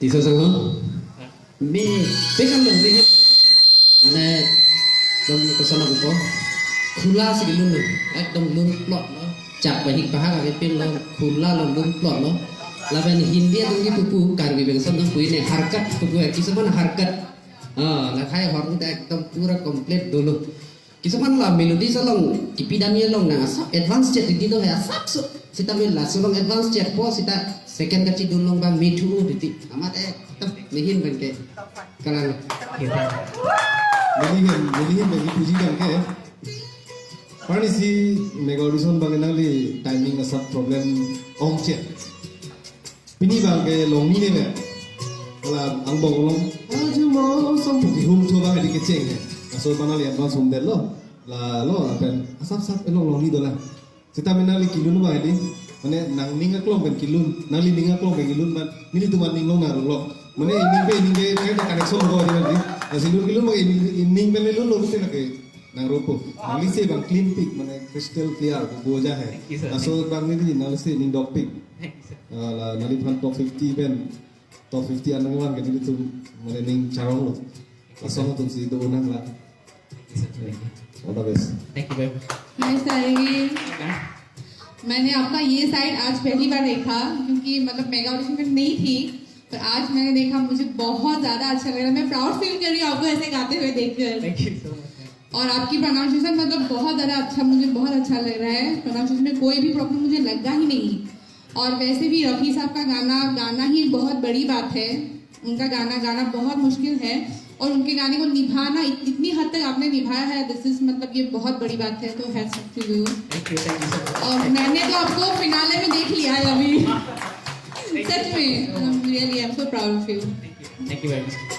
Isa sang ho. Mi pekan dong deh. Ane dong kesana ko. Khula sige lun lo. Ekdom lun plot lo. Chak ba hik paha ka pin lo khula lo lun plot lo. Laban Hindia dong ki pupu karbi bengsan dong kui ne harkat pupu kisah mana harkat. Lah khai horn ta ekdom pura complete dulu. Kisaman lah melodi salong kipidamnya long na asap advance chat di dong ya asap so sita mela salong advance chat po sita second kaci dulong ba mitu diti amat tap nihin bangke kalang Melihin bagi puji bangke Pani si mega audition bangenali timing asap problem ong chat Pini bangke long ni ne Kala ang bong long aja mau som puki hum coba di keceng So banali advance home del lo la lo apen asap sap elong long ni dola sita menali kilun ba ini mane nang ninga klong ben kilun nali ninga klong ben kilun man nili tuman ning long naru lo mane ini be kai da connection ko di mandi asilun kilun mo ning ben lo lo te na ke nang ropo nali se bang clean pick mane crystal clear ko boja hai aso bang ni nali se ning dog pick la nali pan top 50 ben top 50 anang wan ke nili tu mane ning charong lo aso tu si do nang la All the best. Thank you very much. मैं सारेगी मैंने आपका ये side आज पहली बार देखा क्योंकि मतलब mega audition में नहीं थी पर आज मैंने देखा मुझे बहुत ज़्यादा अच्छा लग रहा है मैं प्राउड फील कर रही हूँ आपको ऐसे गाते हुए देखकर Thank you so much. और आपकी प्रोनाउंसिएशन मतलब बहुत ज़्यादा अच्छा मुझे बहुत अच्छा लग रहा है प्रोनाउंसिएशन में कोई भी प्रॉब्लम मुझे लगा ही नहीं और वैसे भी रफ़ी साहब का गाना ही बहुत बड़ी बात है उनका गाना बहुत मुश्किल है और उनके गाने को निभाना इतनी हद तक आपने निभाया है दिस इज मतलब ये बहुत बड़ी बात है तो hats off to you Thank you so much. और मैंने तो आपको फिनाले में देख लिया है अभी सच में really I am so proud of you Thank you very much.